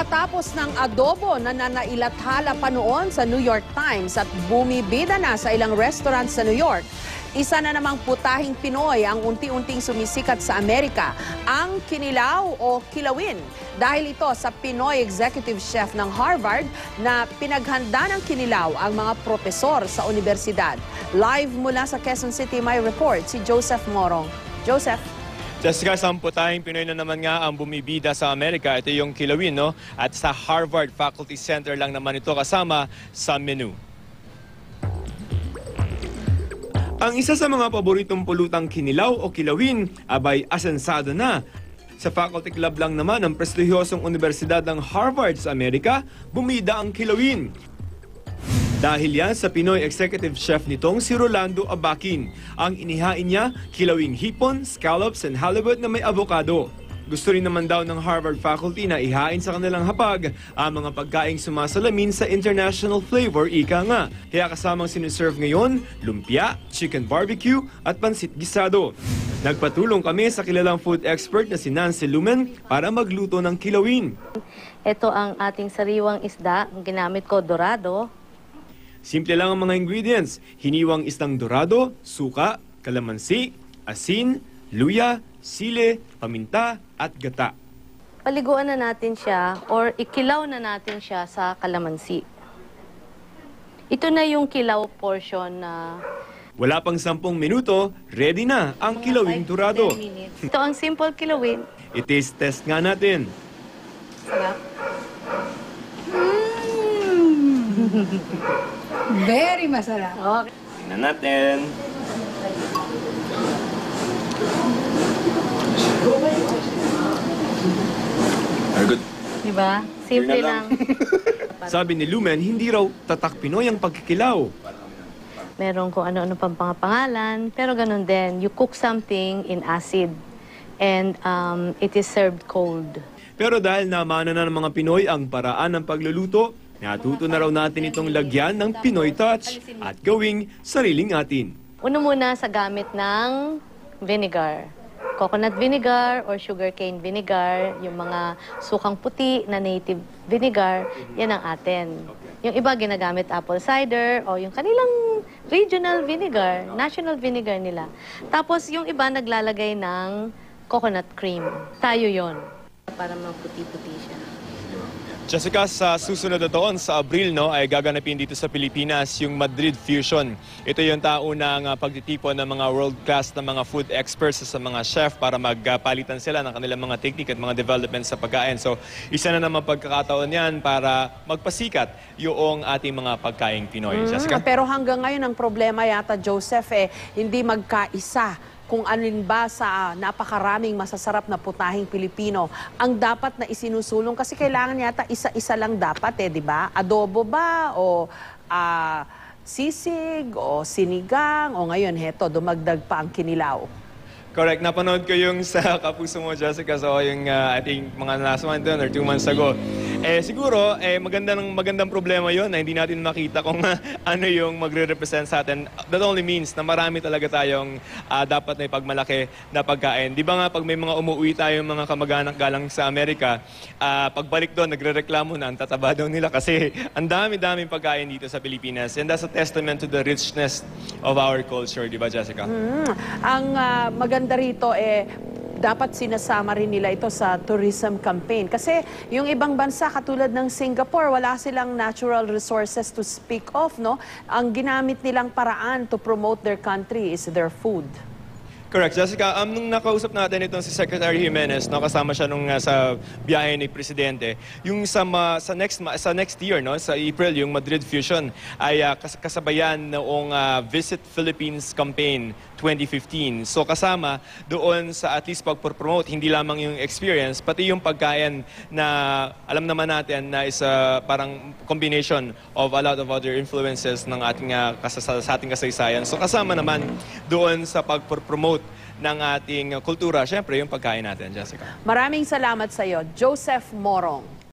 Pagkatapos ng adobo na nanailathala pa noon sa New York Times at bumibida na sa ilang restaurant sa New York, isa na namang putahing Pinoy ang unti-unting sumisikat sa Amerika, ang kinilaw o kilawin. Dahil ito sa Pinoy executive chef ng Harvard na pinaghanda ng kinilaw ang mga propesor sa universidad. Live mula sa Quezon City, may report si Joseph Morong. Joseph. Jessica, isang putahing Pinoy na naman nga ang bumibida sa Amerika. Ito yung kilawin, no? At sa Harvard Faculty Center lang naman ito kasama sa menu. Ang isa sa mga paboritong pulutang kinilaw o kilawin, abay asensado na. Sa faculty club lang naman ng prestigyosong universidad ng Harvard sa Amerika, bumida ang kilawin. Dahil yan sa Pinoy executive chef nitong si Rolando Abaquin. Ang inihain niya, kilawing hipon, scallops, and halibut na may avocado. Gusto rin naman daw ng Harvard faculty na ihain sa kanilang hapag ang mga pagkaing sumasalamin sa international flavor, ika nga. Kaya kasamang siniserve ngayon, lumpia, chicken barbecue, at pansit gisado. Nagpatulong kami sa kilalang food expert na si Nancy Lumen para magluto ng kilawin. Ito ang ating sariwang isda, ang ginamit ko, dorado. Simple lang ang mga ingredients, hiniwang isdang dorado, suka, kalamansi, asin, luya, sile, paminta at gata. Paliguan na natin siya or ikilaw na natin siya sa kalamansi. Ito na yung kilaw portion na... Wala pang 10 minuto, ready na ang kilawing dorado. Ito ang simple kilawin. I-taste test nga natin. Sarap. Very masarap. Okay. Tingnan natin. Very good. Diba? Simple lang. Sabi ni Lumen, hindi raw tatak Pinoy ang pagkikilaw. Meron kung ano-ano pang pangalan, pero ganun din. You cook something in acid and it is served cold. Pero dahil namana na ng mga Pinoy ang paraan ng pagluluto, natuto na raw natin itong lagyan ng Pinoy touch at gawing sariling atin. Una muna sa gamit ng vinegar. Coconut vinegar or sugarcane vinegar, yung mga sukang puti na native vinegar, yan ang atin. Yung iba ginagamit apple cider o yung kanilang regional vinegar, national vinegar nila. Tapos yung iba naglalagay ng coconut cream. Tayo yon para maputi-puti siya. Jessica, sa susunod na taon, sa Abril, no, ay gaganapin dito sa Pilipinas yung Madrid Fusion. Ito yung taunang pagtitipon ng mga world-class na mga food experts sa mga chef para magpalitan sila ng kanilang mga technique at mga development sa pagkain. So, isa na naman pagkakataon yan para magpasikat yung ating mga pagkaing Pinoy. Jessica? Pero hanggang ngayon, ang problema yata, Joseph, hindi magkaisa kung alin ba sa napakaraming masasarap na putahing Pilipino ang dapat na isinusulong. Kasi kailangan yata isa-isa lang dapat, di ba? Adobo ba? O sisig? O sinigang? O ngayon, heto, dumagdag pa ang kinilaw. Correct. Napanood ko yung sa Kapuso Mo, Jessica. So, yung I think mga last month or 2 months ago. Siguro, magandang problema yon na hindi natin makita kung ano yung magre-represent sa atin. That only means na marami talaga tayong dapat na ipagmalaki na pagkain. Di ba nga, pag may mga umuwi tayong mga kamag-anak galang sa Amerika, pagbalik doon, nagre-reklamo na ang tataba daw nila kasi ang dami-daming pagkain dito sa Pilipinas. And that's a testament to the richness of our culture. Di ba, Jessica? Ang maganda rito dapat sinasama rin nila ito sa tourism campaign. Kasi yung ibang bansa katulad ng Singapore, wala silang natural resources to speak of, no? Ang ginamit nilang paraan to promote their country is their food. Correct, Jessica. Nung nakausap natin itong si Secretary Jimenez, no, kasama siya nung sa biyahe ni Presidente, yung sa next year, no, sa April, yung Madrid Fusion ay kasabayan noong Visit Philippines campaign 2015. So kasama doon sa at least pag-promote, hindi lamang yung experience, pati yung pagkain na alam naman natin na is parang combination of a lot of other influences ng ating sa ating kasaysayan. So kasama naman doon sa pag-promote ng ating kultura, syempre yung pagkain natin, Jessica. Maraming salamat sa iyo, Joseph Morong.